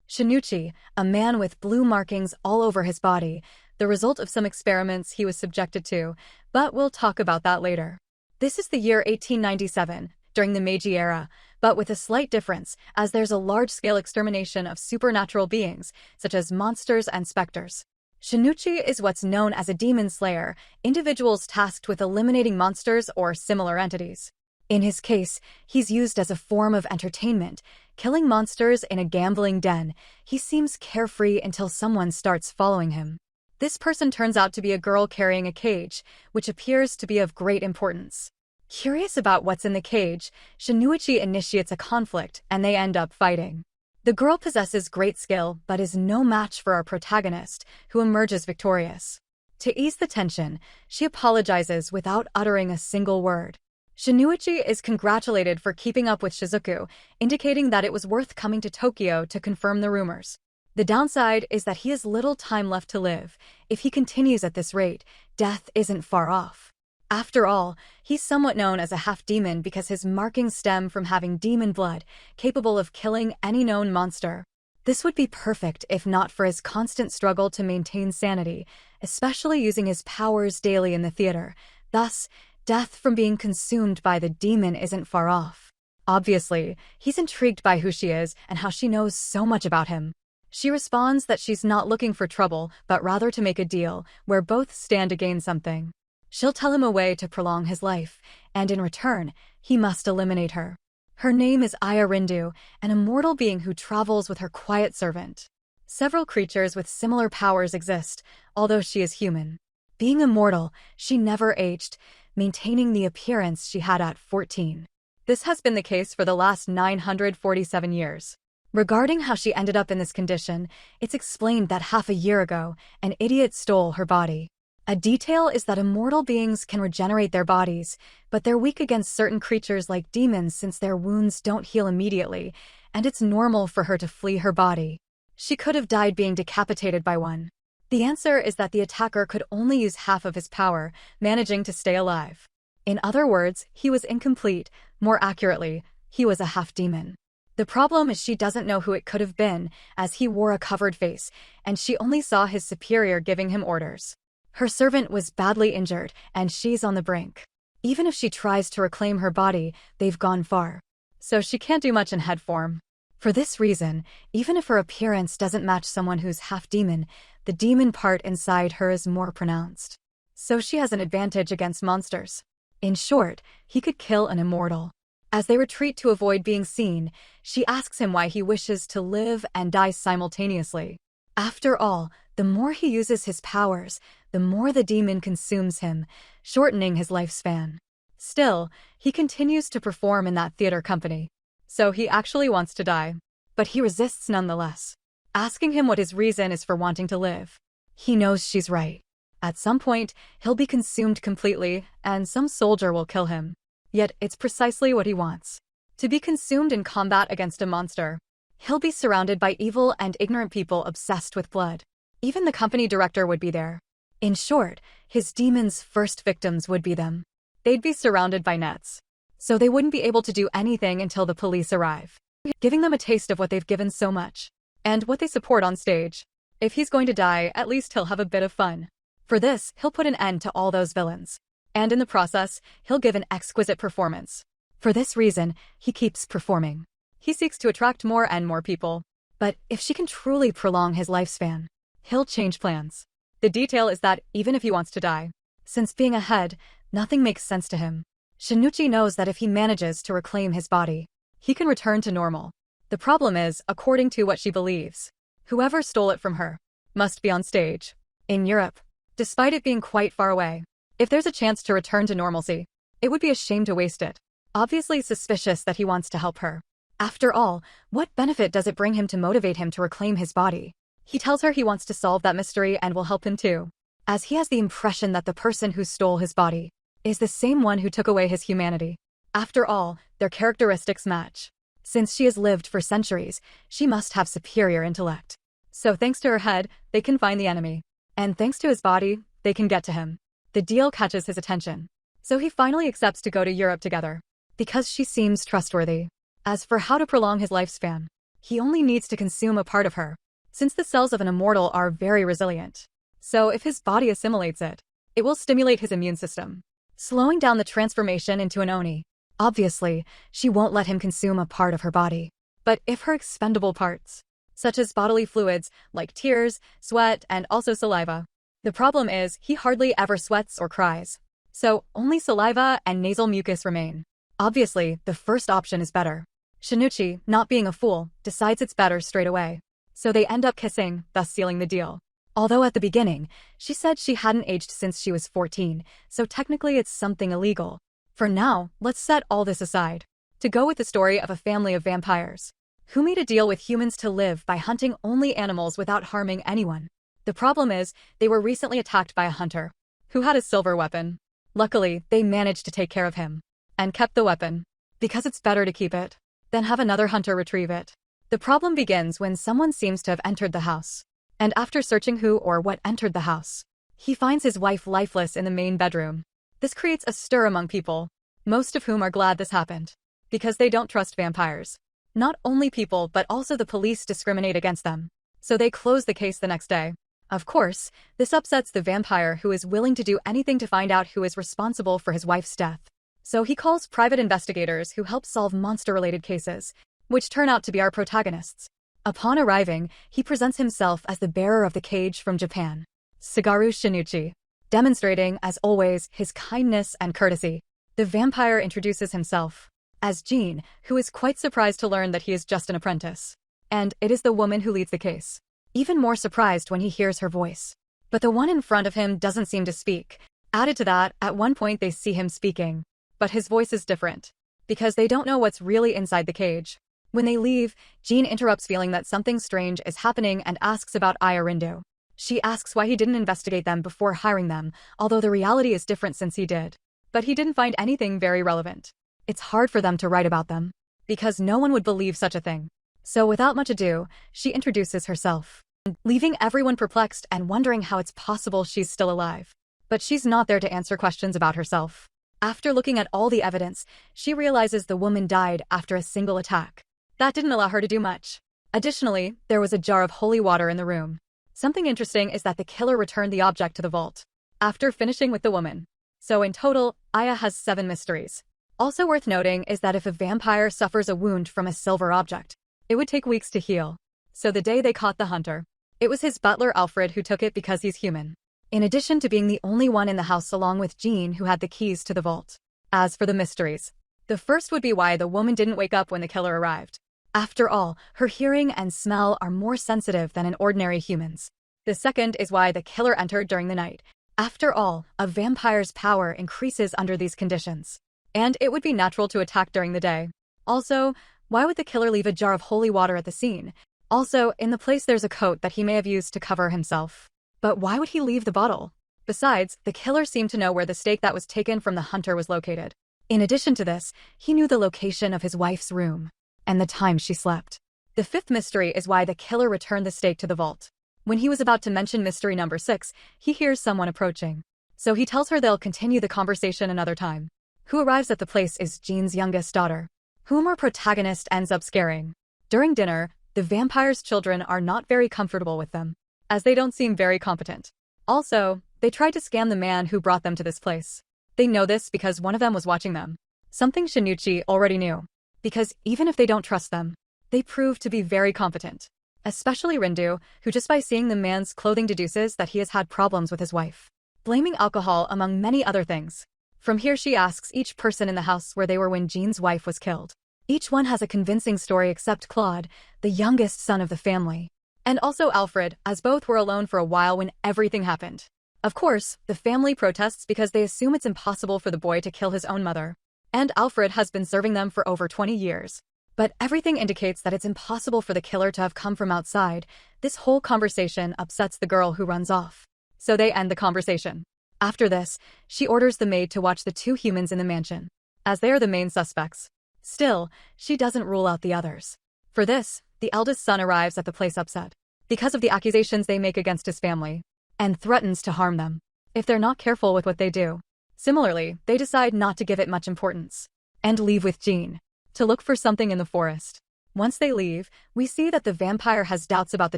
Shinichi, a man with blue markings all over his body, the result of some experiments he was subjected to, but we'll talk about that later. This is the year 1897, during the Meiji era, but with a slight difference, as there's a large-scale extermination of supernatural beings, such as monsters and specters. Shinichi is what's known as a demon slayer, individuals tasked with eliminating monsters or similar entities. In his case, he's used as a form of entertainment, killing monsters in a gambling den. He seems carefree until someone starts following him. This person turns out to be a girl carrying a cage, which appears to be of great importance. Curious about what's in the cage, Shinichi initiates a conflict, and they end up fighting. The girl possesses great skill, but is no match for our protagonist, who emerges victorious. To ease the tension, she apologizes without uttering a single word. Shinichi is congratulated for keeping up with Shizuku, indicating that it was worth coming to Tokyo to confirm the rumors. The downside is that he has little time left to live. If he continues at this rate, death isn't far off. After all, he's somewhat known as a half-demon because his markings stem from having demon blood, capable of killing any known monster. This would be perfect if not for his constant struggle to maintain sanity, especially using his powers daily in the theater. Thus, death from being consumed by the demon isn't far off. Obviously, he's intrigued by who she is and how she knows so much about him. She responds that she's not looking for trouble, but rather to make a deal where both stand to gain something. She'll tell him a way to prolong his life, and in return, he must eliminate her. Her name is Aya Rindu, an immortal being who travels with her quiet servant. Several creatures with similar powers exist, although she is human. Being immortal, she never aged, maintaining the appearance she had at 14. This has been the case for the last 947 years. Regarding how she ended up in this condition, it's explained that half a year ago, an idiot stole her body. A detail is that immortal beings can regenerate their bodies, but they're weak against certain creatures like demons since their wounds don't heal immediately, and it's normal for her to flee her body. She could have died being decapitated by one. The answer is that the attacker could only use half of his power, managing to stay alive. In other words, he was incomplete. More accurately, he was a half-demon. The problem is she doesn't know who it could have been, as he wore a covered face, and she only saw his superior giving him orders. Her servant was badly injured, and she's on the brink. Even if she tries to reclaim her body, they've gone far. So she can't do much in head form. For this reason, even if her appearance doesn't match someone who's half-demon, the demon part inside her is more pronounced. So she has an advantage against monsters. In short, he could kill an immortal. As they retreat to avoid being seen, she asks him why he wishes to live and die simultaneously. After all, the more he uses his powers, the more the demon consumes him, shortening his lifespan. Still, he continues to perform in that theater company. So he actually wants to die. But he resists nonetheless, asking him what his reason is for wanting to live. He knows she's right. At some point, he'll be consumed completely, and some soldier will kill him. Yet it's precisely what he wants. To be consumed in combat against a monster. He'll be surrounded by evil and ignorant people obsessed with blood. Even the company director would be there. In short, his demon's first victims would be them. They'd be surrounded by nets. So they wouldn't be able to do anything until the police arrive, giving them a taste of what they've given so much, and what they support on stage. If he's going to die, at least he'll have a bit of fun. For this, he'll put an end to all those villains. And in the process, he'll give an exquisite performance. For this reason, he keeps performing. He seeks to attract more and more people. But if she can truly prolong his lifespan, he'll change plans. The detail is that even if he wants to die, since being ahead, nothing makes sense to him. Shinichi knows that if he manages to reclaim his body, he can return to normal. The problem is, according to what she believes, whoever stole it from her must be on stage in Europe, despite it being quite far away. If there's a chance to return to normalcy, it would be a shame to waste it. Obviously suspicious that he wants to help her. After all, what benefit does it bring him to motivate him to reclaim his body? He tells her he wants to solve that mystery and will help him too, as he has the impression that the person who stole his body is the same one who took away his humanity. After all, their characteristics match. Since she has lived for centuries, she must have superior intellect. So thanks to her head, they can find the enemy. And thanks to his body, they can get to him. The deal catches his attention. So he finally accepts to go to Europe together, because she seems trustworthy. As for how to prolong his lifespan, He only needs to consume a part of her, since the cells of an immortal are very resilient. So if his body assimilates it, it will stimulate his immune system, slowing down the transformation into an Oni. Obviously, she won't let him consume a part of her body. But if her expendable parts, such as bodily fluids like tears, sweat, and also saliva. The problem is he hardly ever sweats or cries. So only saliva and nasal mucus remain. Obviously, the first option is better. Shinichi, not being a fool, decides it's better straight away. So they end up kissing, thus sealing the deal. Although at the beginning, she said she hadn't aged since she was 14, so technically it's something illegal. For now, let's set all this aside. To go with the story of a family of vampires who made a deal with humans to live by hunting only animals without harming anyone. The problem is, they were recently attacked by a hunter who had a silver weapon. Luckily, they managed to take care of him and kept the weapon, because it's better to keep it than have another hunter retrieve it. The problem begins when someone seems to have entered the house, and after searching who or what entered the house, he finds his wife lifeless in the main bedroom. This creates a stir among people, most of whom are glad this happened, because they don't trust vampires. Not only people but also the police discriminate against them, so they close the case the next day. Of course, this upsets the vampire who is willing to do anything to find out who is responsible for his wife's death. So he calls private investigators who help solve monster-related cases, which turn out to be our protagonists. Upon arriving, he presents himself as the bearer of the cage from Japan, Sagaru Shinichi, demonstrating, as always, his kindness and courtesy. The vampire introduces himself as Jean, who is quite surprised to learn that he is just an apprentice. And it is the woman who leads the case. Even more surprised when he hears her voice. But the one in front of him doesn't seem to speak. Added to that, at one point they see him speaking. But his voice is different, because they don't know what's really inside the cage. When they leave, Jean interrupts, feeling that something strange is happening, and asks about Aya Rindu. She asks why he didn't investigate them before hiring them, although the reality is different since he did. But he didn't find anything very relevant. It's hard for them to write about them, because no one would believe such a thing. So without much ado, she introduces herself, leaving everyone perplexed and wondering how it's possible she's still alive. But she's not there to answer questions about herself. After looking at all the evidence, she realizes the woman died after a single attack. That didn't allow her to do much. Additionally, there was a jar of holy water in the room. Something interesting is that the killer returned the object to the vault after finishing with the woman. So in total, Aya has 7 mysteries. Also worth noting is that if a vampire suffers a wound from a silver object, it would take weeks to heal. So the day they caught the hunter, it was his butler Alfred who took it because he's human. In addition to being the only one in the house along with Jean who had the keys to the vault. As for the mysteries, the first would be why the woman didn't wake up when the killer arrived. After all, her hearing and smell are more sensitive than an ordinary human's. The second is why the killer entered during the night. After all, a vampire's power increases under these conditions, and it would be natural to attack during the day. Also, why would the killer leave a jar of holy water at the scene? Also, in the place there's a coat that he may have used to cover himself. But why would he leave the bottle? Besides, the killer seemed to know where the stake that was taken from the hunter was located. In addition to this, he knew the location of his wife's room and the time she slept. The fifth mystery is why the killer returned the stake to the vault. When he was about to mention mystery number 6, he hears someone approaching. So he tells her they'll continue the conversation another time. Who arrives at the place is Jean's youngest daughter, whom our protagonist ends up scaring. During dinner, the vampire's children are not very comfortable with them, as they don't seem very competent. Also, they tried to scam the man who brought them to this place. They know this because one of them was watching them. Something Shinichi already knew, because even if they don't trust them, they prove to be very competent. Especially Rindu, who just by seeing the man's clothing deduces that he has had problems with his wife, blaming alcohol among many other things. From here she asks each person in the house where they were when Jean's wife was killed. Each one has a convincing story except Claude, the youngest son of the family. And also Alfred, as both were alone for a while when everything happened. Of course, the family protests because they assume it's impossible for the boy to kill his own mother. And Alfred has been serving them for over 20 years. But everything indicates that it's impossible for the killer to have come from outside. This whole conversation upsets the girl who runs off. So they end the conversation. After this, she orders the maid to watch the 2 humans in the mansion, as they are the main suspects. Still, she doesn't rule out the others. For this, the eldest son arrives at the place upset because of the accusations they make against his family, and threatens to harm them if they're not careful with what they do. Similarly, they decide not to give it much importance and leave with Jean to look for something in the forest. Once they leave, we see that the vampire has doubts about the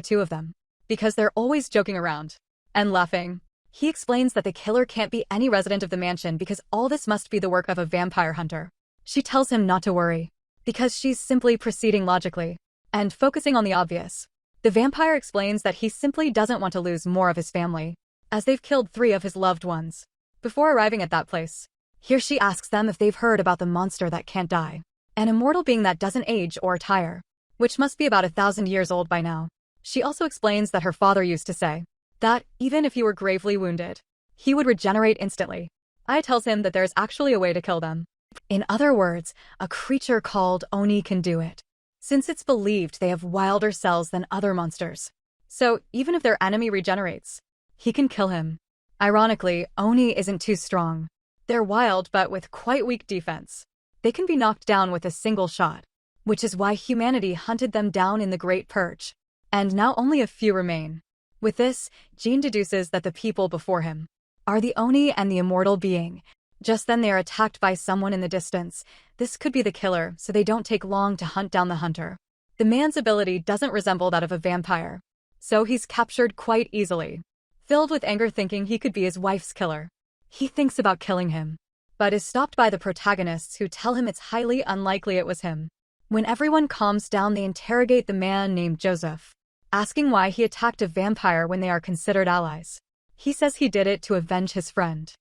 two of them, because they're always joking around and laughing. He explains that the killer can't be any resident of the mansion because all this must be the work of a vampire hunter. She tells him not to worry, because she's simply proceeding logically and focusing on the obvious. The vampire explains that he simply doesn't want to lose more of his family, as they've killed 3 of his loved ones. Before arriving at that place, here she asks them if they've heard about the monster that can't die, an immortal being that doesn't age or tire, which must be about 1,000 years old by now. She also explains that her father used to say that even if he were gravely wounded, he would regenerate instantly. Ai tells him that there's actually a way to kill them. In other words, a creature called Oni can do it, since it's believed they have wilder cells than other monsters. So even if their enemy regenerates, he can kill him. Ironically, Oni isn't too strong. They're wild but with quite weak defense. They can be knocked down with a single shot, which is why humanity hunted them down in the Great Purge. And now only a few remain. With this, Jean deduces that the people before him are the Oni and the immortal being. Just then they are attacked by someone in the distance. This could be the killer, so they don't take long to hunt down the hunter. The man's ability doesn't resemble that of a vampire, so he's captured quite easily. Filled with anger thinking he could be his wife's killer, he thinks about killing him, but is stopped by the protagonists who tell him it's highly unlikely it was him. When everyone calms down, they interrogate the man named Joseph, asking why he attacked a vampire when they are considered allies. He says he did it to avenge his friend,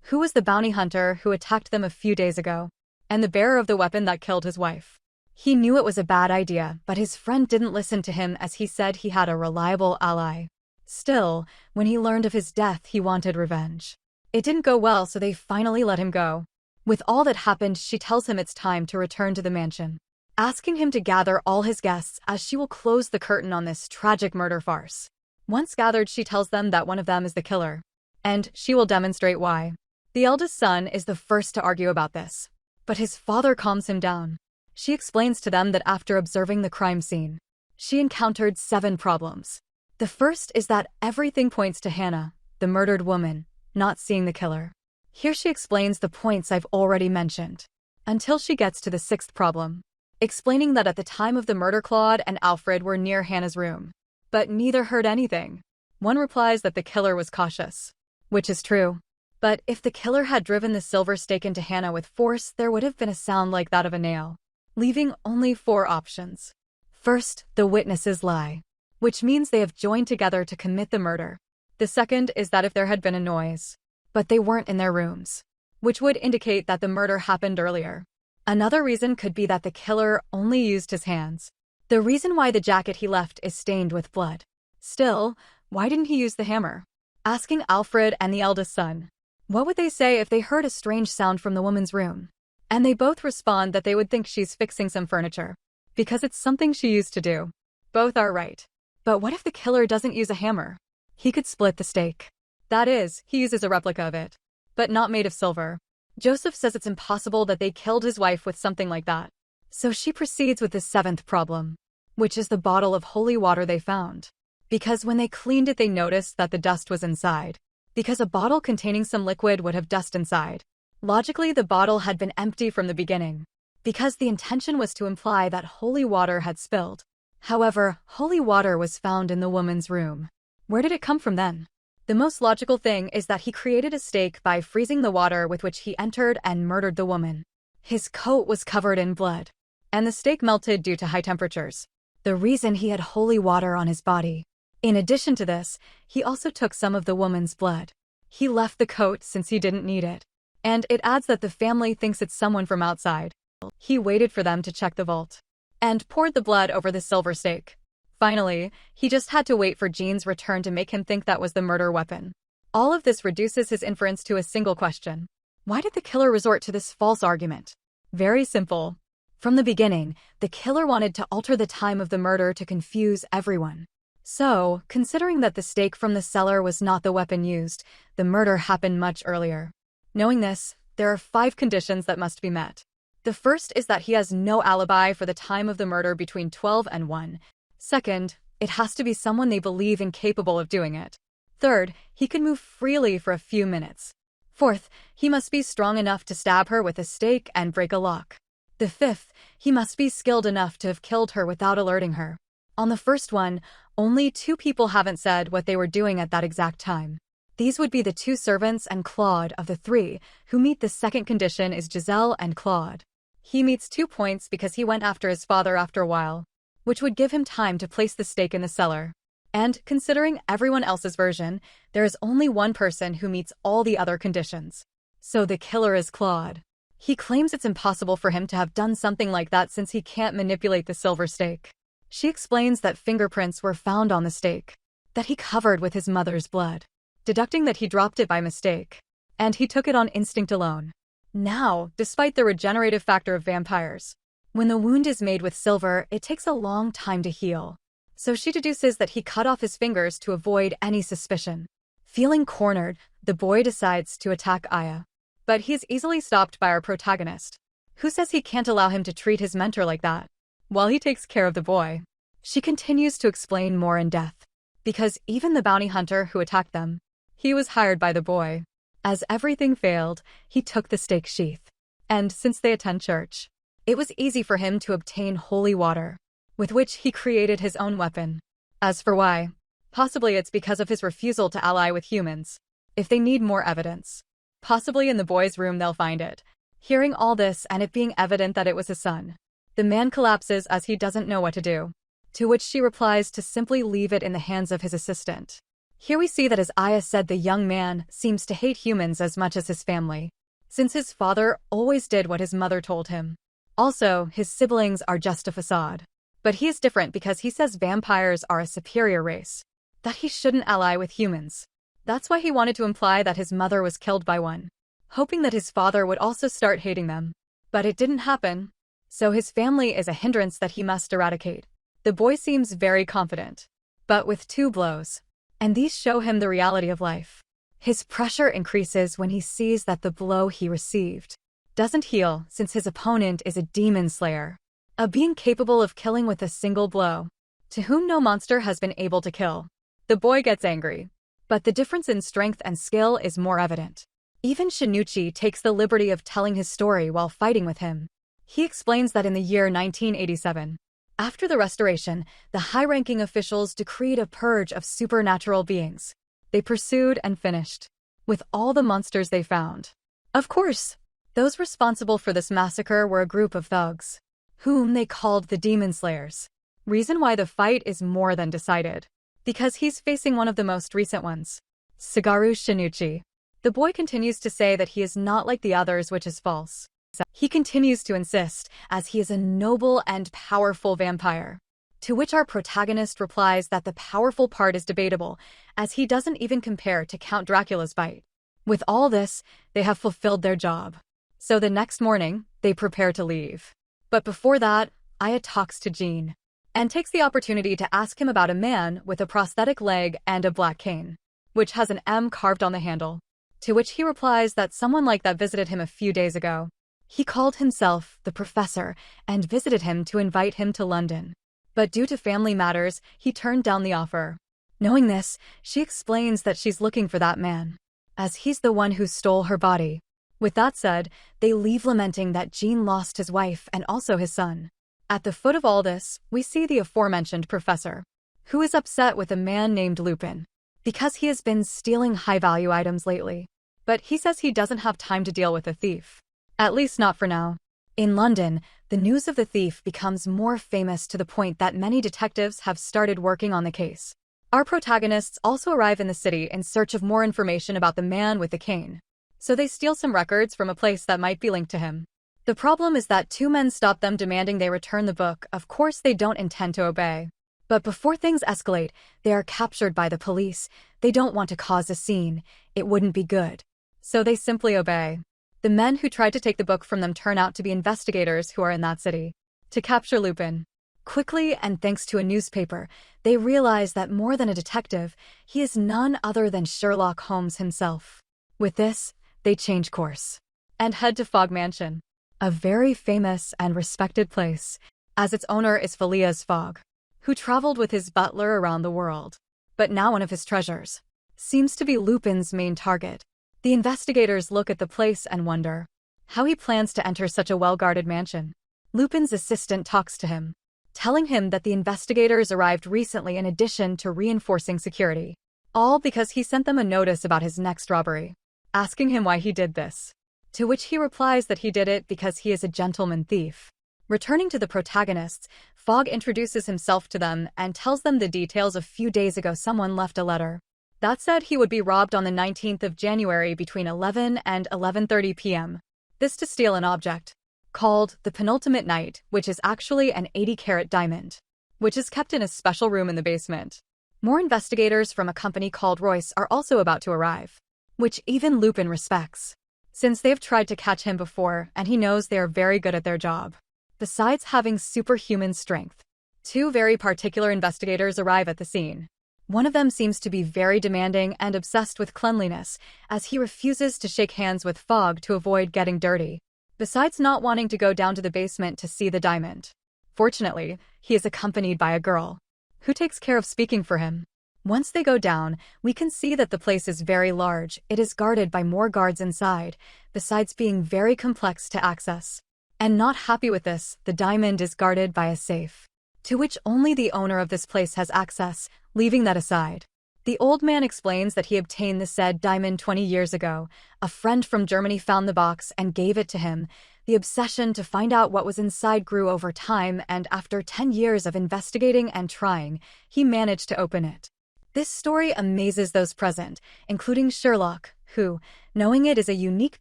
who was the bounty hunter who attacked them a few days ago, and the bearer of the weapon that killed his wife. He knew it was a bad idea, but his friend didn't listen to him as he said he had a reliable ally. Still, when he learned of his death, he wanted revenge. It didn't go well, so they finally let him go. With all that happened, she tells him it's time to return to the mansion, asking him to gather all his guests as she will close the curtain on this tragic murder farce. Once gathered, she tells them that one of them is the killer, and she will demonstrate why. The eldest son is the first to argue about this, but his father calms him down. She explains to them that after observing the crime scene, she encountered 7 problems. The first is that everything points to Hannah, the murdered woman, not seeing the killer. Here she explains the points I've already mentioned, until she gets to the 6th problem, explaining that at the time of the murder Claude and Alfred were near Hannah's room, but neither heard anything. One replies that the killer was cautious, which is true. But if the killer had driven the silver stake into Hannah with force, there would have been a sound like that of a nail, leaving only 4 options. First, the witnesses lie, which means they have joined together to commit the murder. The second is that if there had been a noise, but they weren't in their rooms, which would indicate that the murder happened earlier. Another reason could be that the killer only used his hands. The reason why the jacket he left is stained with blood. Still, why didn't he use the hammer? Asking Alfred and the eldest son, what would they say if they heard a strange sound from the woman's room? And they both respond that they would think she's fixing some furniture, because it's something she used to do. Both are right. But what if the killer doesn't use a hammer? He could split the stake. That is, he uses a replica of it, but not made of silver. Joseph says it's impossible that they killed his wife with something like that. So she proceeds with the 7th problem, which is the bottle of holy water they found. Because when they cleaned it, they noticed that the dust was inside. Because a bottle containing some liquid would have dust inside. Logically, the bottle had been empty from the beginning, because the intention was to imply that holy water had spilled. However, holy water was found in the woman's room. Where did it come from then? The most logical thing is that he created a stake by freezing the water with which he entered and murdered the woman. His coat was covered in blood, and the stake melted due to high temperatures. The reason he had holy water on his body. In addition to this, he also took some of the woman's blood. He left the coat since he didn't need it. And it adds that the family thinks it's someone from outside. He waited for them to check the vault and poured the blood over the silver stake. Finally, he just had to wait for Jean's return to make him think that was the murder weapon. All of this reduces his inference to a single question. Why did the killer resort to this false argument? Very simple. From the beginning, the killer wanted to alter the time of the murder to confuse everyone. So, considering that the stake from the cellar was not the weapon used, the murder happened much earlier. Knowing this, there are 5 conditions that must be met. The first is that he has no alibi for the time of the murder between 12 and 1. Second, it has to be someone they believe incapable of doing it. Third, he can move freely for a few minutes. Fourth, he must be strong enough to stab her with a stake and break a lock. The fifth, he must be skilled enough to have killed her without alerting her. On the first one, only 2 people haven't said what they were doing at that exact time. These would be the 2 servants and Claude. Of the 3 who meet the second condition is Giselle and Claude. He meets 2 points because he went after his father after a while, which would give him time to place the stake in the cellar. And, considering everyone else's version, there is only one person who meets all the other conditions. So the killer is Claude. He claims it's impossible for him to have done something like that since he can't manipulate the silver stake. She explains that fingerprints were found on the stake, that he covered with his mother's blood, deducting that he dropped it by mistake, and he took it on instinct alone. Now, despite the regenerative factor of vampires, when the wound is made with silver, it takes a long time to heal. So she deduces that he cut off his fingers to avoid any suspicion. Feeling cornered, the boy decides to attack Aya. But he's easily stopped by our protagonist, who says he can't allow him to treat his mentor like that. While he takes care of the boy, she continues to explain more in depth, because even the bounty hunter who attacked them, he was hired by the boy. As everything failed, he took the stake sheath. And since they attend church, it was easy for him to obtain holy water, with which he created his own weapon. As for why, possibly it's because of his refusal to ally with humans. If they need more evidence, possibly in the boy's room they'll find it. Hearing all this and it being evident that it was his son, the man collapses as he doesn't know what to do, to which she replies to simply leave it in the hands of his assistant. Here we see that as Aya said, the young man seems to hate humans as much as his family, since his father always did what his mother told him. Also, his siblings are just a facade. But he is different because he says vampires are a superior race, that he shouldn't ally with humans. That's why he wanted to imply that his mother was killed by one, hoping that his father would also start hating them. But it didn't happen. So his family is a hindrance that he must eradicate. The boy seems very confident, but with 2 blows, and these show him the reality of life. His pressure increases when he sees that the blow he received doesn't heal, since his opponent is a demon slayer, a being capable of killing with a single blow, to whom no monster has been able to kill. The boy gets angry, but the difference in strength and skill is more evident. Even Shinichi takes the liberty of telling his story while fighting with him. He explains that in the year 1987, after the Restoration, the high-ranking officials decreed a purge of supernatural beings. They pursued and finished with all the monsters they found. Of course, those responsible for this massacre were a group of thugs, whom they called the Demon Slayers. Reason why the fight is more than decided, because he's facing one of the most recent ones, Sagaru Shinichi. The boy continues to say that he is not like the others, which is false. He continues to insist, as he is a noble and powerful vampire. To which our protagonist replies that the powerful part is debatable, as he doesn't even compare to Count Dracula's bite. With all this, they have fulfilled their job. So the next morning, they prepare to leave. But before that, Aya talks to Jean, and takes the opportunity to ask him about a man with a prosthetic leg and a black cane, which has an M carved on the handle. To which he replies that someone like that visited him a few days ago. He called himself the Professor and visited him to invite him to London. But due to family matters, he turned down the offer. Knowing this, she explains that she's looking for that man, as he's the one who stole her body. With that said, they leave lamenting that Jean lost his wife and also his son. At the foot of all this, we see the aforementioned professor, who is upset with a man named Lupin, because he has been stealing high-value items lately. But he says he doesn't have time to deal with a thief. At least not for now. In London, the news of the thief becomes more famous to the point that many detectives have started working on the case. Our protagonists also arrive in the city in search of more information about the man with the cane. So they steal some records from a place that might be linked to him. The problem is that 2 men stop them demanding they return the book. Of course they don't intend to obey. But before things escalate, they are captured by the police. They don't want to cause a scene. It wouldn't be good. So they simply obey. The men who tried to take the book from them turn out to be investigators who are in that city to capture Lupin. Quickly, and thanks to a newspaper, they realize that more than a detective, he is none other than Sherlock Holmes himself. With this, they change course and head to Fog Mansion, a very famous and respected place, as its owner is Phileas Fogg, who traveled with his butler around the world. But now one of his treasures seems to be Lupin's main target. The investigators look at the place and wonder how he plans to enter such a well-guarded mansion. Lupin's assistant talks to him, telling him that the investigators arrived recently in addition to reinforcing security. All because he sent them a notice about his next robbery, asking him why he did this. To which he replies that he did it because he is a gentleman thief. Returning to the protagonists, Fogg introduces himself to them and tells them the details. A few days ago someone left a letter that said he would be robbed on the 19th of January between 11 and 11:30 p.m. This to steal an object called the penultimate night, which is actually an 80-carat diamond, which is kept in a special room in the basement. More investigators from a company called Royce are also about to arrive, which even Lupin respects, since they've tried to catch him before and he knows they are very good at their job. Besides having superhuman strength, two very particular investigators arrive at the scene. One of them seems to be very demanding and obsessed with cleanliness, as he refuses to shake hands with Fogg to avoid getting dirty, besides not wanting to go down to the basement to see the diamond. Fortunately, he is accompanied by a girl who takes care of speaking for him. Once they go down, we can see that the place is very large. It is guarded by more guards inside, besides being very complex to access. And not happy with this, the diamond is guarded by a safe, to which only the owner of this place has access. Leaving that aside, the old man explains that he obtained the said diamond 20 years ago. A friend from Germany found the box and gave it to him. The obsession to find out what was inside grew over time, and after 10 years of investigating and trying, he managed to open it. This story amazes those present, including Sherlock, who, knowing it is a unique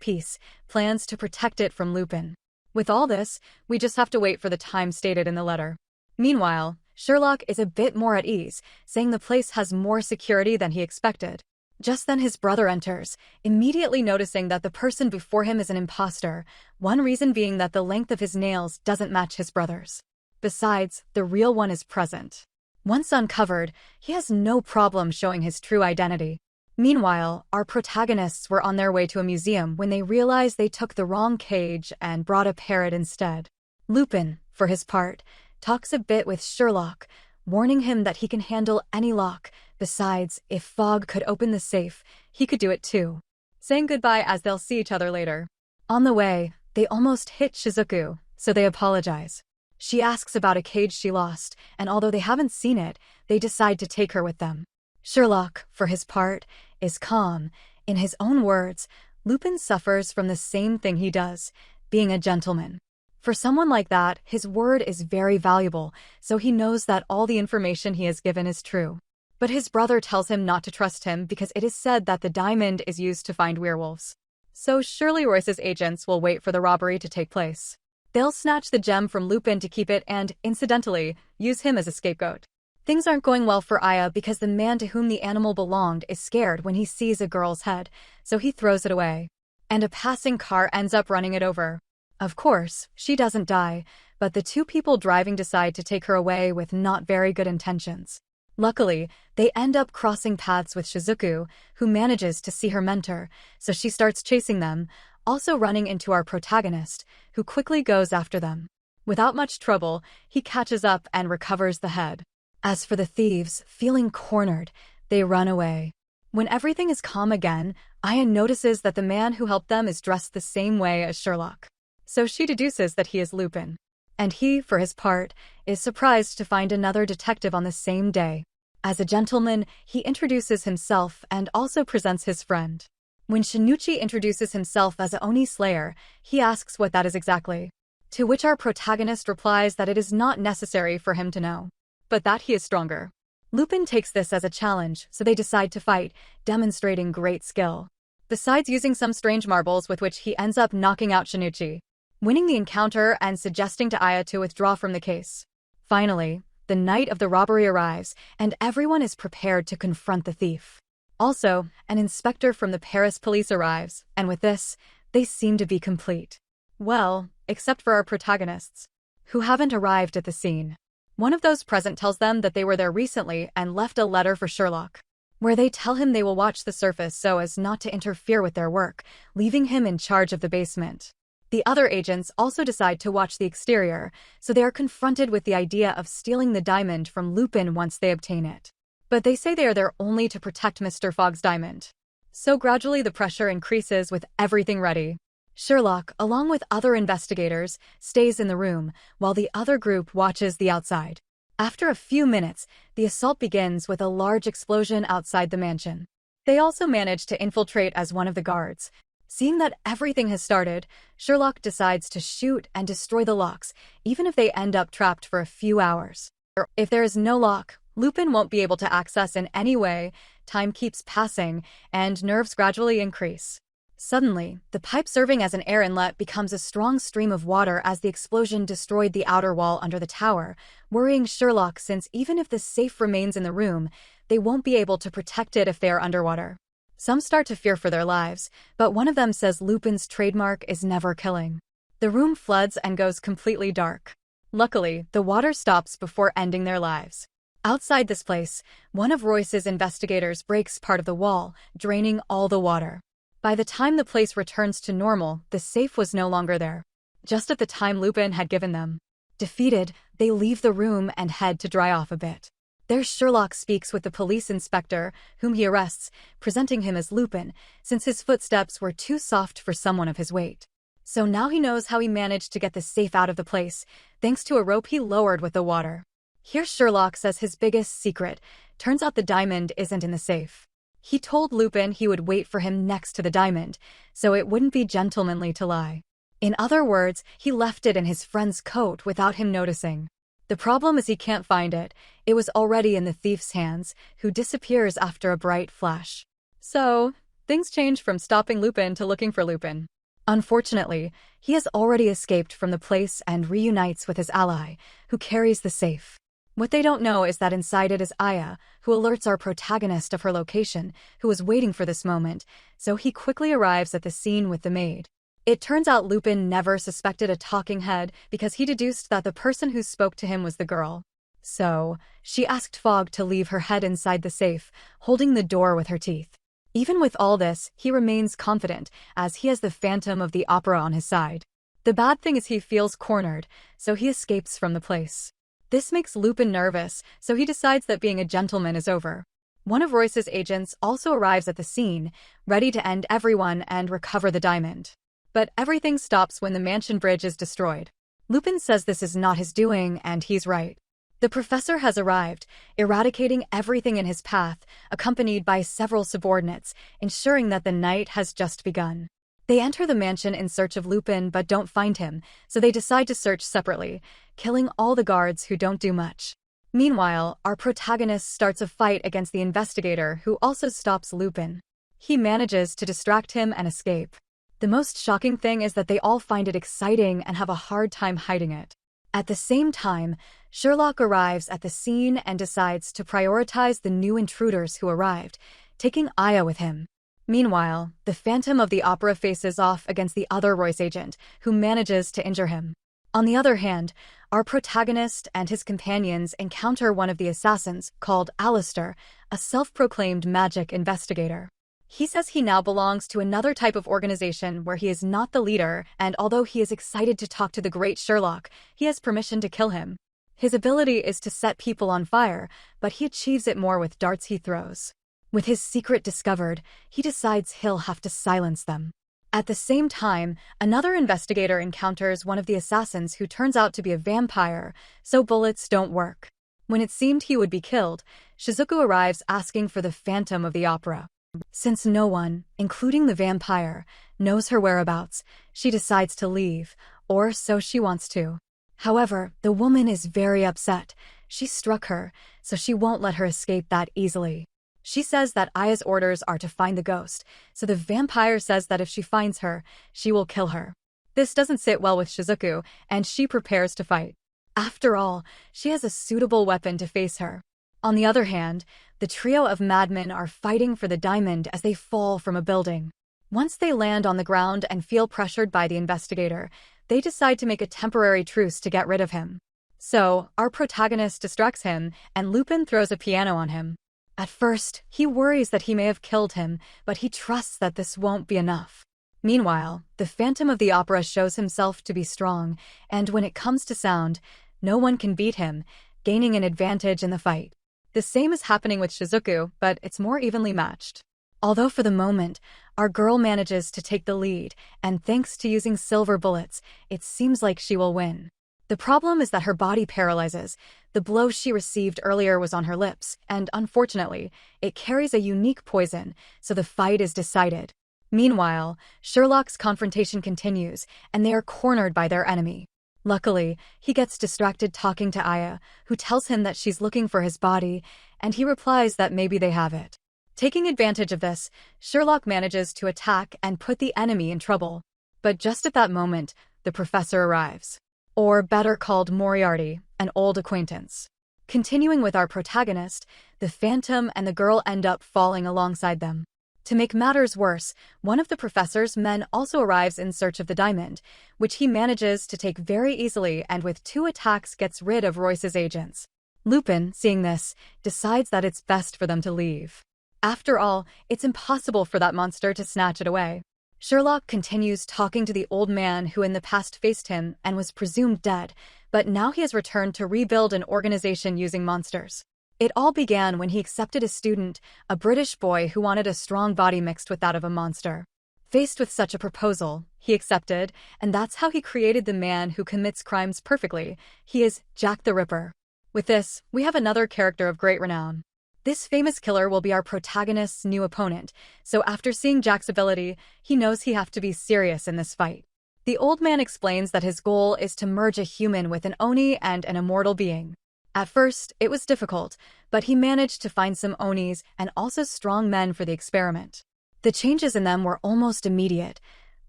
piece, plans to protect it from Lupin. With all this, we just have to wait for the time stated in the letter. Meanwhile, Sherlock is a bit more at ease, saying the place has more security than he expected. Just then his brother enters, immediately noticing that the person before him is an imposter, one reason being that the length of his nails doesn't match his brother's. Besides, the real one is present. Once uncovered, he has no problem showing his true identity. Meanwhile, our protagonists were on their way to a museum when they realized they took the wrong cage and brought a parrot instead. Lupin, for his part, talks a bit with Sherlock, warning him that he can handle any lock. Besides, if Fogg could open the safe, he could do it too. Saying goodbye as they'll see each other later. On the way, they almost hit Shizuku, so they apologize. She asks about a cage she lost, and although they haven't seen it, they decide to take her with them. Sherlock, for his part, is calm. In his own words, Lupin suffers from the same thing he does, being a gentleman. For someone like that, his word is very valuable, so he knows that all the information he has given is true. But his brother tells him not to trust him because it is said that the diamond is used to find werewolves. So surely Royce's agents will wait for the robbery to take place. They'll snatch the gem from Lupin to keep it and, incidentally, use him as a scapegoat. Things aren't going well for Aya because the man to whom the animal belonged is scared when he sees a girl's head, so he throws it away. And a passing car ends up running it over. Of course, she doesn't die, but the two people driving decide to take her away with not very good intentions. Luckily, they end up crossing paths with Shizuku, who manages to see her mentor, so she starts chasing them, also running into our protagonist, who quickly goes after them. Without much trouble, he catches up and recovers the head. As for the thieves, feeling cornered, they run away. When everything is calm again, Aya notices that the man who helped them is dressed the same way as Sherlock. So she deduces that he is Lupin. And he, for his part, is surprised to find another detective on the same day. As a gentleman, he introduces himself and also presents his friend. When Shinichi introduces himself as a Oni Slayer, he asks what that is exactly. To which our protagonist replies that it is not necessary for him to know, but that he is stronger. Lupin takes this as a challenge, so they decide to fight, demonstrating great skill. Besides using some strange marbles with which he ends up knocking out Shinichi, winning the encounter and suggesting to Aya to withdraw from the case. Finally, the night of the robbery arrives, and everyone is prepared to confront the thief. Also, an inspector from the Paris police arrives, and with this, they seem to be complete. Well, except for our protagonists, who haven't arrived at the scene. One of those present tells them that they were there recently and left a letter for Sherlock, where they tell him they will watch the surface so as not to interfere with their work, leaving him in charge of the basement. The other agents also decide to watch the exterior, so they are confronted with the idea of stealing the diamond from Lupin once they obtain it. But they say they are there only to protect Mr. Fogg's diamond. So gradually the pressure increases with everything ready. Sherlock, along with other investigators, stays in the room, while the other group watches the outside. After a few minutes, the assault begins with a large explosion outside the mansion. They also manage to infiltrate as one of the guards. Seeing that everything has started, Sherlock decides to shoot and destroy the locks, even if they end up trapped for a few hours. If there is no lock, Lupin won't be able to access in any way, time keeps passing, and nerves gradually increase. Suddenly, the pipe serving as an air inlet becomes a strong stream of water as the explosion destroyed the outer wall under the tower, worrying Sherlock since even if the safe remains in the room, they won't be able to protect it if they are underwater. Some start to fear for their lives, but one of them says Lupin's trademark is never killing. The room floods and goes completely dark. Luckily, the water stops before ending their lives. Outside this place, one of Royce's investigators breaks part of the wall, draining all the water. By the time the place returns to normal, the safe was no longer there, just at the time Lupin had given them. Defeated, they leave the room and head to dry off a bit. There Sherlock speaks with the police inspector, whom he arrests, presenting him as Lupin, since his footsteps were too soft for someone of his weight. So now he knows how he managed to get the safe out of the place, thanks to a rope he lowered with the water. Here Sherlock says his biggest secret. Turns out the diamond isn't in the safe. He told Lupin he would wait for him next to the diamond, so it wouldn't be gentlemanly to lie. In other words, he left it in his friend's coat without him noticing. The problem is he can't find it. It was already in the thief's hands, who disappears after a bright flash. So, things change from stopping Lupin to looking for Lupin. Unfortunately, he has already escaped from the place and reunites with his ally, who carries the safe. What they don't know is that inside it is Aya, who alerts our protagonist of her location, who was waiting for this moment, so he quickly arrives at the scene with the maid. It turns out Lupin never suspected a talking head because he deduced that the person who spoke to him was the girl. So, she asked Fogg to leave her head inside the safe, holding the door with her teeth. Even with all this, he remains confident, as he has the Phantom of the Opera on his side. The bad thing is he feels cornered, so he escapes from the place. This makes Lupin nervous, so he decides that being a gentleman is over. One of Royce's agents also arrives at the scene, ready to end everyone and recover the diamond. But everything stops when the mansion bridge is destroyed. Lupin says this is not his doing, and he's right. The professor has arrived, eradicating everything in his path, accompanied by several subordinates, ensuring that the night has just begun. They enter the mansion in search of Lupin but don't find him, so they decide to search separately, killing all the guards who don't do much. Meanwhile, our protagonist starts a fight against the investigator who also stops Lupin. He manages to distract him and escape. The most shocking thing is that they all find it exciting and have a hard time hiding it. At the same time, Sherlock arrives at the scene and decides to prioritize the new intruders who arrived, taking Aya with him. Meanwhile, the Phantom of the Opera faces off against the other Royce agent, who manages to injure him. On the other hand, our protagonist and his companions encounter one of the assassins, called Alistair, a self-proclaimed magic investigator. He says he now belongs to another type of organization where he is not the leader, and although he is excited to talk to the great Sherlock, he has permission to kill him. His ability is to set people on fire, but he achieves it more with darts he throws. With his secret discovered, he decides he'll have to silence them. At the same time, another investigator encounters one of the assassins who turns out to be a vampire, so bullets don't work. When it seemed he would be killed, Shizuku arrives asking for the Phantom of the Opera. Since no one, including the vampire, knows her whereabouts, she decides to leave, or so she wants to. However, the woman is very upset. She struck her, so she won't let her escape that easily. She says that Aya's orders are to find the ghost, so the vampire says that if she finds her, she will kill her. This doesn't sit well with Shizuku, and she prepares to fight. After all, she has a suitable weapon to face her. On the other hand, the trio of madmen are fighting for the diamond as they fall from a building. Once they land on the ground and feel pressured by the investigator, they decide to make a temporary truce to get rid of him. So, our protagonist distracts him, and Lupin throws a piano on him. At first, he worries that he may have killed him, but he trusts that this won't be enough. Meanwhile, the Phantom of the Opera shows himself to be strong, and when it comes to sound, no one can beat him, gaining an advantage in the fight. The same is happening with Shizuku, but it's more evenly matched. Although for the moment, our girl manages to take the lead, and thanks to using silver bullets, it seems like she will win. The problem is that her body paralyzes. The blow she received earlier was on her lips, and unfortunately, it carries a unique poison, so the fight is decided. Meanwhile, Sherlock's confrontation continues, and they are cornered by their enemy. Luckily, he gets distracted talking to Aya, who tells him that she's looking for his body, and he replies that maybe they have it. Taking advantage of this, Sherlock manages to attack and put the enemy in trouble. But just at that moment, the professor arrives. Or better called Moriarty, an old acquaintance. Continuing with our protagonist, the Phantom and the girl end up falling alongside them. To make matters worse, one of the professor's men also arrives in search of the diamond, which he manages to take very easily and with 2 attacks gets rid of Royce's agents. Lupin, seeing this, decides that it's best for them to leave. After all, it's impossible for that monster to snatch it away. Sherlock continues talking to the old man who in the past faced him and was presumed dead, but now he has returned to rebuild an organization using monsters. It all began when he accepted a student, a British boy who wanted a strong body mixed with that of a monster. Faced with such a proposal, he accepted, and that's how he created the man who commits crimes perfectly. He is Jack the Ripper. With this, we have another character of great renown. This famous killer will be our protagonist's new opponent, so after seeing Jack's ability, he knows he has to be serious in this fight. The old man explains that his goal is to merge a human with an Oni and an immortal being. At first, it was difficult, but he managed to find some Onis and also strong men for the experiment. The changes in them were almost immediate.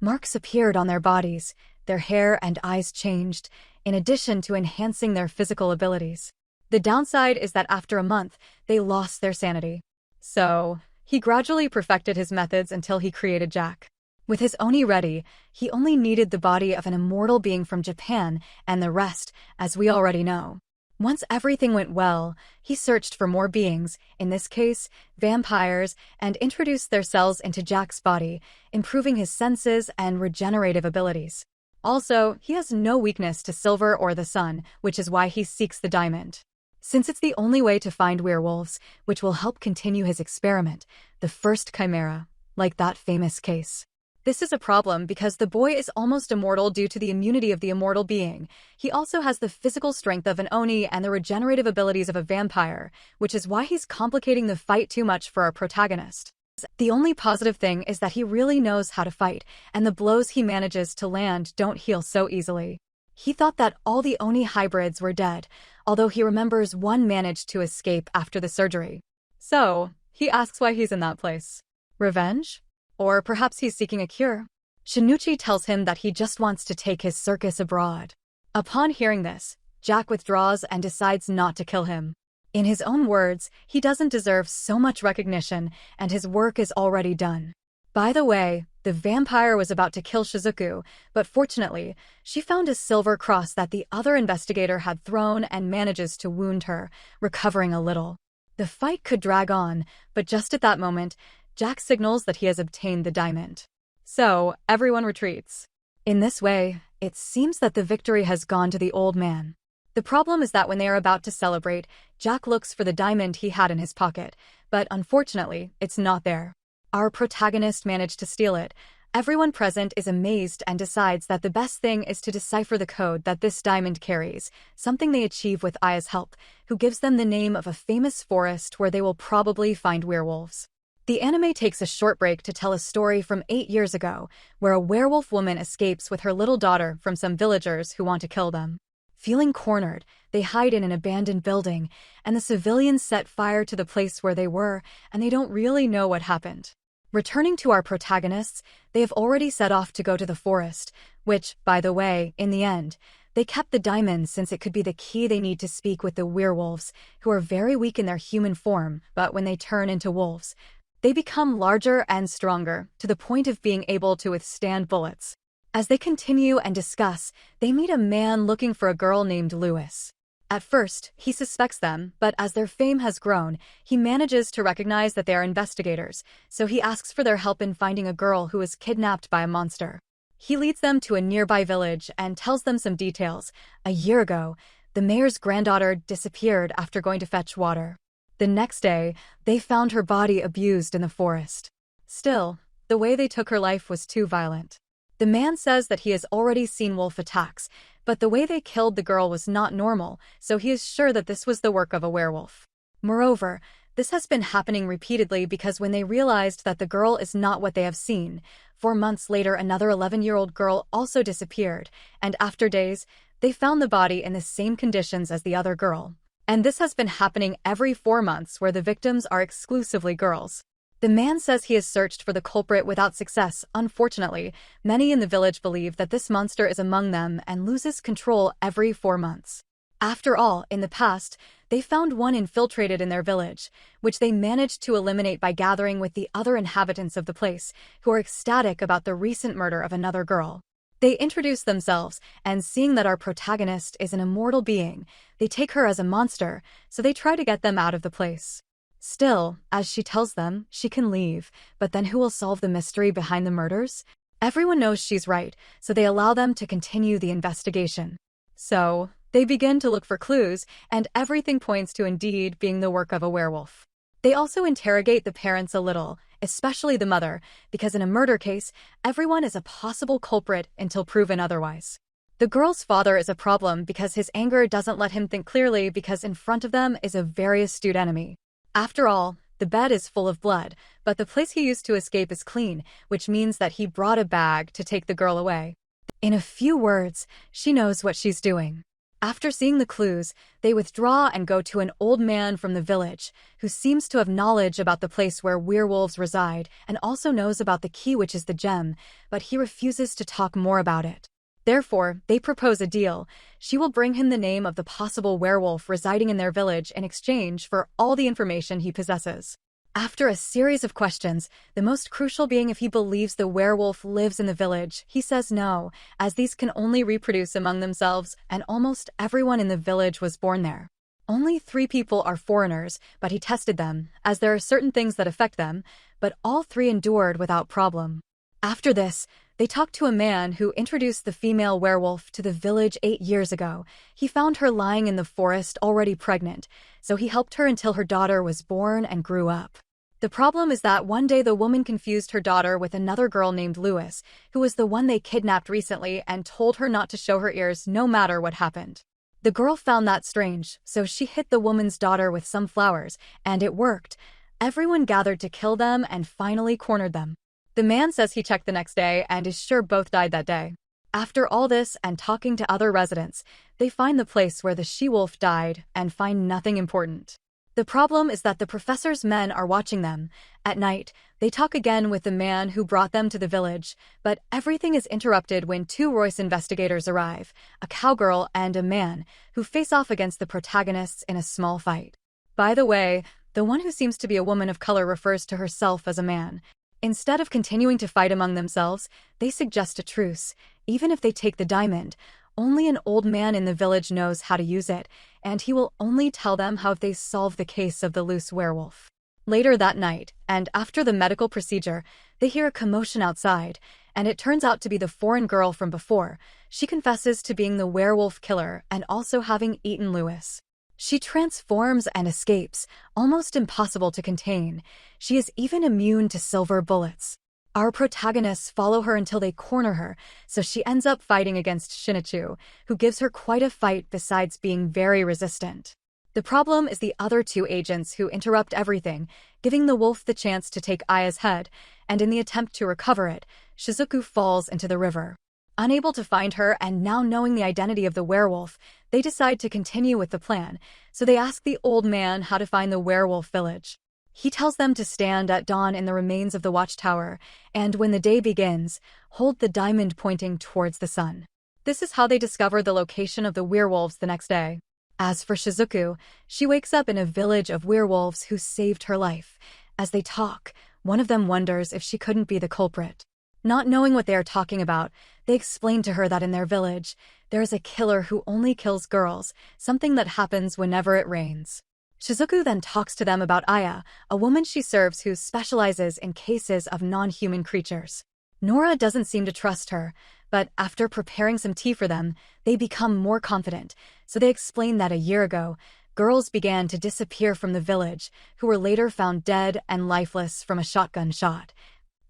Marks appeared on their bodies, their hair and eyes changed, in addition to enhancing their physical abilities. The downside is that after a month, they lost their sanity. So, he gradually perfected his methods until he created Jack. With his Oni ready, he only needed the body of an immortal being from Japan, and the rest, as we already know. Once everything went well, he searched for more beings, in this case, vampires, and introduced their cells into Jack's body, improving his senses and regenerative abilities. Also, he has no weakness to silver or the sun, which is why he seeks the diamond. Since it's the only way to find werewolves, which will help continue his experiment, the first chimera, like that famous case. This is a problem because the boy is almost immortal due to the immunity of the immortal being. He also has the physical strength of an Oni and the regenerative abilities of a vampire, which is why he's complicating the fight too much for our protagonist. The only positive thing is that he really knows how to fight, and the blows he manages to land don't heal so easily. He thought that all the Oni hybrids were dead, although he remembers one managed to escape after the surgery. So, he asks why he's in that place. Revenge? Or perhaps he's seeking a cure? Shinichi tells him that he just wants to take his circus abroad. Upon hearing this, Jack withdraws and decides not to kill him. In his own words, he doesn't deserve so much recognition, and his work is already done. By the way, the vampire was about to kill Shizuku, but fortunately, she found a silver cross that the other investigator had thrown and manages to wound her, recovering a little. The fight could drag on, but just at that moment, Jack signals that he has obtained the diamond. So, everyone retreats. In this way, it seems that the victory has gone to the old man. The problem is that when they are about to celebrate, Jack looks for the diamond he had in his pocket, but unfortunately, it's not there. Our protagonist managed to steal it. Everyone present is amazed and decides that the best thing is to decipher the code that this diamond carries, something they achieve with Aya's help, who gives them the name of a famous forest where they will probably find werewolves. The anime takes a short break to tell a story from 8 years ago, where a werewolf woman escapes with her little daughter from some villagers who want to kill them. Feeling cornered, they hide in an abandoned building, and the civilians set fire to the place where they were, and they don't really know what happened. Returning to our protagonists, they have already set off to go to the forest, which, by the way, in the end, they kept the diamond since it could be the key they need to speak with the werewolves, who are very weak in their human form, but when they turn into wolves, they become larger and stronger, to the point of being able to withstand bullets. As they continue and discuss, they meet a man looking for a girl named Lewis. At first, he suspects them, but as their fame has grown, he manages to recognize that they are investigators, so he asks for their help in finding a girl who was kidnapped by a monster. He leads them to a nearby village and tells them some details. A year ago, the mayor's granddaughter disappeared after going to fetch water. The next day, they found her body abused in the forest. Still, the way they took her life was too violent. The man says that he has already seen wolf attacks, but the way they killed the girl was not normal, so he is sure that this was the work of a werewolf. Moreover, this has been happening repeatedly because when they realized that the girl is not what they have seen, 4 months later another 11-year-old girl also disappeared, and after days, they found the body in the same conditions as the other girl. And this has been happening every 4 months where the victims are exclusively girls. The man says he has searched for the culprit without success. Unfortunately, many in the village believe that this monster is among them and loses control every 4 months. After all, in the past, they found one infiltrated in their village, which they managed to eliminate by gathering with the other inhabitants of the place, who are ecstatic about the recent murder of another girl. They introduce themselves, and seeing that our protagonist is an immortal being, they take her as a monster, so they try to get them out of the place. Still, as she tells them, she can leave, but then who will solve the mystery behind the murders? Everyone knows she's right, so they allow them to continue the investigation. So, they begin to look for clues, and everything points to Undead being the work of a werewolf. They also interrogate the parents a little, especially the mother, because in a murder case, everyone is a possible culprit until proven otherwise. The girl's father is a problem because his anger doesn't let him think clearly because in front of them is a very astute enemy. After all, the bed is full of blood, but the place he used to escape is clean, which means that he brought a bag to take the girl away. In a few words, she knows what she's doing. After seeing the clues, they withdraw and go to an old man from the village, who seems to have knowledge about the place where werewolves reside and also knows about the key, which is the gem, but he refuses to talk more about it. Therefore, they propose a deal. She will bring him the name of the possible werewolf residing in their village in exchange for all the information he possesses. After a series of questions, the most crucial being if he believes the werewolf lives in the village, he says no, as these can only reproduce among themselves, and almost everyone in the village was born there. Only 3 people are foreigners, but he tested them, as there are certain things that affect them, but all 3 endured without problem. After this, they talked to a man who introduced the female werewolf to the village 8 years ago. He found her lying in the forest already pregnant, so he helped her until her daughter was born and grew up. The problem is that one day the woman confused her daughter with another girl named Lewis, who was the one they kidnapped recently, and told her not to show her ears no matter what happened. The girl found that strange, so she hit the woman's daughter with some flowers, and it worked. Everyone gathered to kill them and finally cornered them. The man says he checked the next day and is sure both died that day. After all this and talking to other residents, they find the place where the she-wolf died and find nothing important. The problem is that the professor's men are watching them. At night, they talk again with the man who brought them to the village, but everything is interrupted when 2 Royce investigators arrive, a cowgirl and a man, who face off against the protagonists in a small fight. By the way, the one who seems to be a woman of color refers to herself as a man. Instead of continuing to fight among themselves, they suggest a truce. Even if they take the diamond, only an old man in the village knows how to use it, and he will only tell them how they solve the case of the loose werewolf. Later that night, and after the medical procedure, they hear a commotion outside, and it turns out to be the foreign girl from before. She confesses to being the werewolf killer and also having eaten Lewis. She transforms and escapes, almost impossible to contain. She is even immune to silver bullets. Our protagonists follow her until they corner her, so she ends up fighting against Shinichu, who gives her quite a fight besides being very resistant. The problem is the other 2 agents who interrupt everything, giving the wolf the chance to take Aya's head, and in the attempt to recover it, Shizuku falls into the river. Unable to find her and now knowing the identity of the werewolf, they decide to continue with the plan, so they ask the old man how to find the werewolf village. He tells them to stand at dawn in the remains of the watchtower, and when the day begins, hold the diamond pointing towards the sun. This is how they discover the location of the werewolves the next day. As for Shizuku, she wakes up in a village of werewolves who saved her life. As they talk, one of them wonders if she couldn't be the culprit. Not knowing what they are talking about, they explain to her that in their village, there is a killer who only kills girls, something that happens whenever it rains. Shizuku then talks to them about Aya, a woman she serves who specializes in cases of non-human creatures. Nora doesn't seem to trust her, but after preparing some tea for them, they become more confident, so they explain that a year ago, girls began to disappear from the village, who were later found dead and lifeless from a shotgun shot.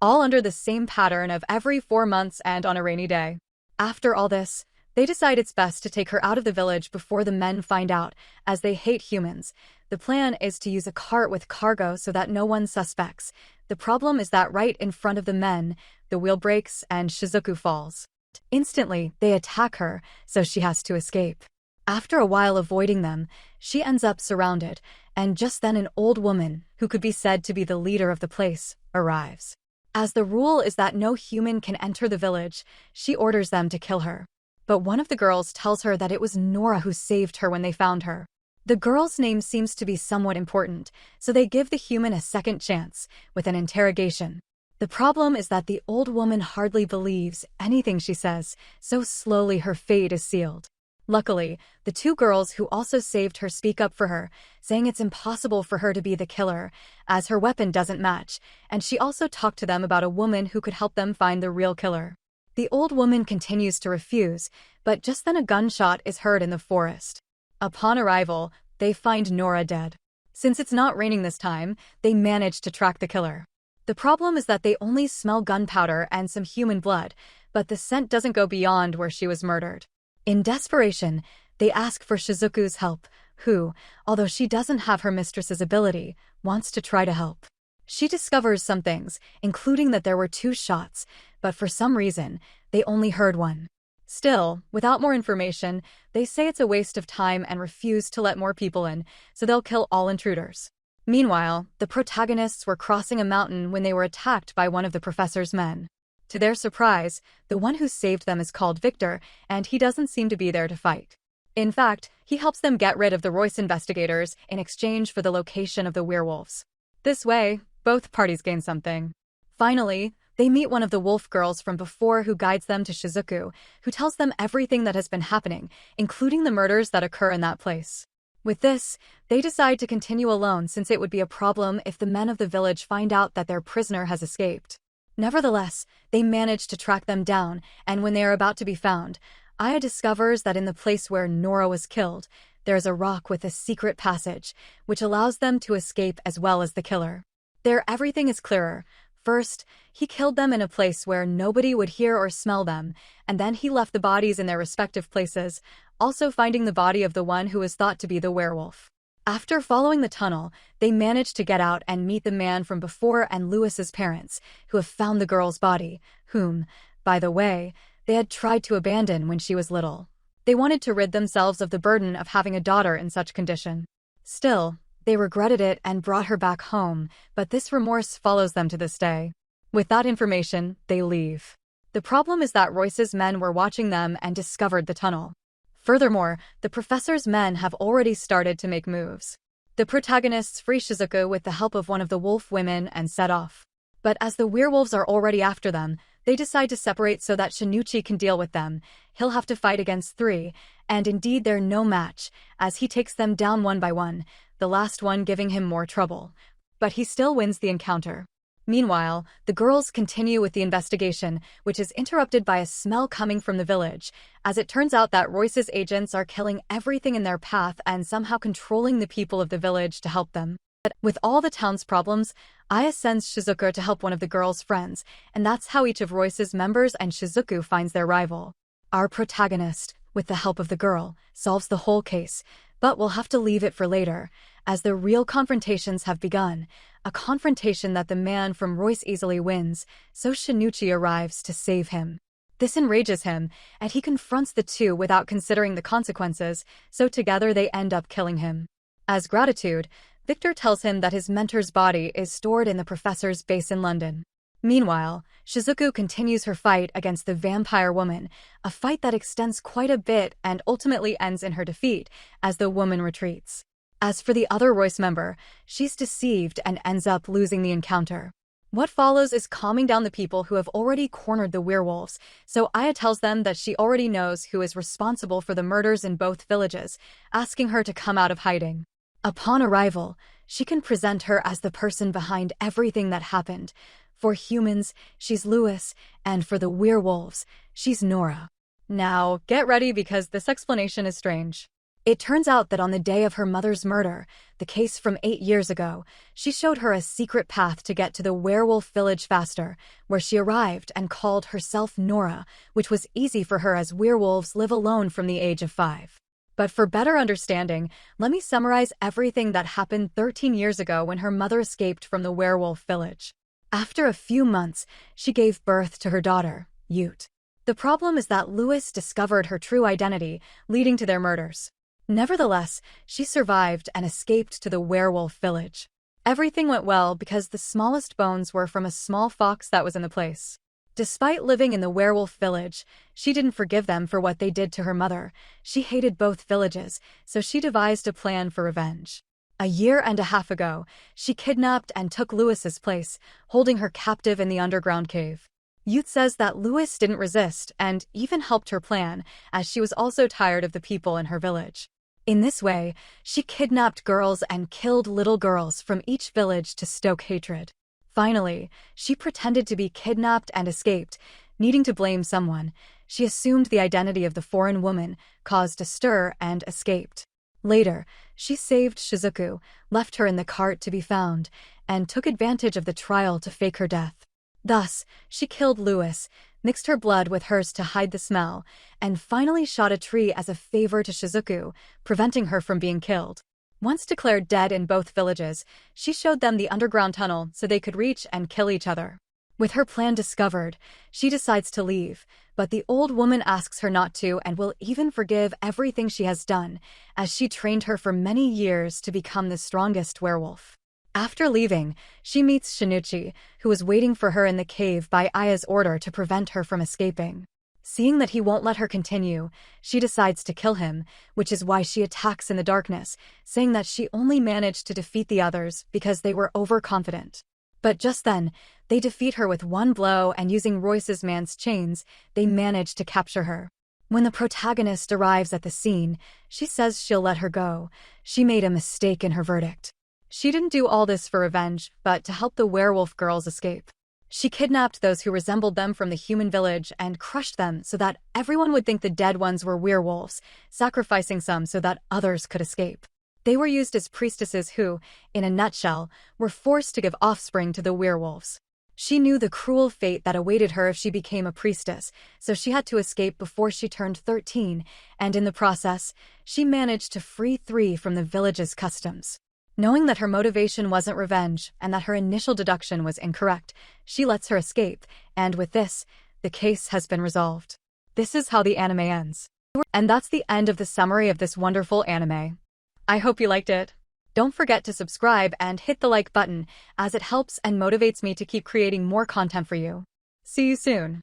all under the same pattern of every 4 months and on a rainy day. After all this, they decide it's best to take her out of the village before the men find out, as they hate humans. The plan is to use a cart with cargo so that no one suspects. The problem is that right in front of the men, the wheel breaks and Shizuku falls. Instantly, they attack her, so she has to escape. After a while avoiding them, she ends up surrounded, and just then an old woman, who could be said to be the leader of the place, arrives. As the rule is that no human can enter the village, she orders them to kill her. But one of the girls tells her that it was Nora who saved her when they found her. The girl's name seems to be somewhat important, so they give the human a second chance, with an interrogation. The problem is that the old woman hardly believes anything she says, so slowly her fate is sealed. Luckily, the two girls who also saved her speak up for her, saying it's impossible for her to be the killer, as her weapon doesn't match, and she also talked to them about a woman who could help them find the real killer. The old woman continues to refuse, but just then a gunshot is heard in the forest. Upon arrival, they find Nora dead. Since it's not raining this time, they manage to track the killer. The problem is that they only smell gunpowder and some human blood, but the scent doesn't go beyond where she was murdered. In desperation, they ask for Shizuku's help, who, although she doesn't have her mistress's ability, wants to try to help. She discovers some things, including that there were 2 shots, but for some reason, they only heard one. Still, without more information, they say it's a waste of time and refuse to let more people in, so they'll kill all intruders. Meanwhile, the protagonists were crossing a mountain when they were attacked by one of the professor's men. To their surprise, the one who saved them is called Victor, and he doesn't seem to be there to fight. In fact, he helps them get rid of the Royce investigators in exchange for the location of the werewolves. This way, both parties gain something. Finally, they meet one of the wolf girls from before who guides them to Shizuku, who tells them everything that has been happening, including the murders that occur in that place. With this, they decide to continue alone since it would be a problem if the men of the village find out that their prisoner has escaped. Nevertheless, they manage to track them down, and when they are about to be found, Aya discovers that in the place where Nora was killed, there is a rock with a secret passage, which allows them to escape as well as the killer. There, everything is clearer. First, he killed them in a place where nobody would hear or smell them, and then he left the bodies in their respective places, also finding the body of the one who is thought to be the werewolf. After following the tunnel, they manage to get out and meet the man from before and Louis's parents, who have found the girl's body, whom, by the way, they had tried to abandon when she was little. They wanted to rid themselves of the burden of having a daughter in such condition. Still, they regretted it and brought her back home, but this remorse follows them to this day. With that information, they leave. The problem is that Royce's men were watching them and discovered the tunnel. Furthermore, the professor's men have already started to make moves. The protagonists free Shizuku with the help of one of the wolf women and set off. But as the werewolves are already after them, they decide to separate so that Shinichi can deal with them. He'll have to fight against 3, and indeed they're no match, as he takes them down one by one, the last one giving him more trouble. But he still wins the encounter. Meanwhile, the girls continue with the investigation, which is interrupted by a smell coming from the village, as it turns out that Royce's agents are killing everything in their path and somehow controlling the people of the village to help them. But with all the town's problems, Aya sends Shizuku to help one of the girl's friends, and that's how each of Royce's members and Shizuku finds their rival. Our protagonist, with the help of the girl, solves the whole case, but we'll have to leave it for later, as the real confrontations have begun, a confrontation that the man from Royce easily wins, so Shinichi arrives to save him. This enrages him, and he confronts the two without considering the consequences, so together they end up killing him. As gratitude, Victor tells him that his mentor's body is stored in the professor's base in London. Meanwhile, Shizuku continues her fight against the vampire woman, a fight that extends quite a bit and ultimately ends in her defeat, as the woman retreats. As for the other Royce member, she's deceived and ends up losing the encounter. What follows is calming down the people who have already cornered the werewolves, so Aya tells them that she already knows who is responsible for the murders in both villages, asking her to come out of hiding. Upon arrival, she can present her as the person behind everything that happened. For humans, she's Louis, and for the werewolves, she's Nora. Now, get ready because this explanation is strange. It turns out that on the day of her mother's murder, the case from 8 years ago, she showed her a secret path to get to the werewolf village faster, where she arrived and called herself Nora, which was easy for her as werewolves live alone from the age of 5. But for better understanding, let me summarize everything that happened 13 years ago when her mother escaped from the werewolf village. After a few months, she gave birth to her daughter, Ute. The problem is that Lewis discovered her true identity, leading to their murders. Nevertheless, she survived and escaped to the werewolf village. Everything went well because the smallest bones were from a small fox that was in the place. Despite living in the werewolf village, she didn't forgive them for what they did to her mother. She hated both villages, so she devised a plan for revenge. A year and a half ago, she kidnapped and took Lewis's place, holding her captive in the underground cave. Ute says that Lewis didn't resist and even helped her plan, as she was also tired of the people in her village. In this way, she kidnapped girls and killed little girls from each village to stoke hatred. Finally, she pretended to be kidnapped and escaped. Needing to blame someone, she assumed the identity of the foreign woman, caused a stir, and escaped. Later, she saved Shizuku, left her in the cart to be found, and took advantage of the trial to fake her death. Thus, she killed Lewis, mixed her blood with hers to hide the smell, and finally shot a tree as a favor to Shizuku, preventing her from being killed. Once declared dead in both villages, she showed them the underground tunnel so they could reach and kill each other. With her plan discovered, she decides to leave, but the old woman asks her not to and will even forgive everything she has done, as she trained her for many years to become the strongest werewolf. After leaving, she meets Shinichi, who is waiting for her in the cave by Aya's order to prevent her from escaping. Seeing that he won't let her continue, she decides to kill him, which is why she attacks in the darkness, saying that she only managed to defeat the others because they were overconfident. But just then, they defeat her with one blow, and using Royce's man's chains, they manage to capture her. When the protagonist arrives at the scene, she says she'll let her go. She made a mistake in her verdict. She didn't do all this for revenge, but to help the werewolf girls escape. She kidnapped those who resembled them from the human village and crushed them so that everyone would think the dead ones were werewolves, sacrificing some so that others could escape. They were used as priestesses who, in a nutshell, were forced to give offspring to the werewolves. She knew the cruel fate that awaited her if she became a priestess, so she had to escape before she turned 13, and in the process, she managed to free 3 from the village's customs. Knowing that her motivation wasn't revenge and that her initial deduction was incorrect, she lets her escape, and with this, the case has been resolved. This is how the anime ends. And that's the end of the summary of this wonderful anime. I hope you liked it. Don't forget to subscribe and hit the like button, as it helps and motivates me to keep creating more content for you. See you soon.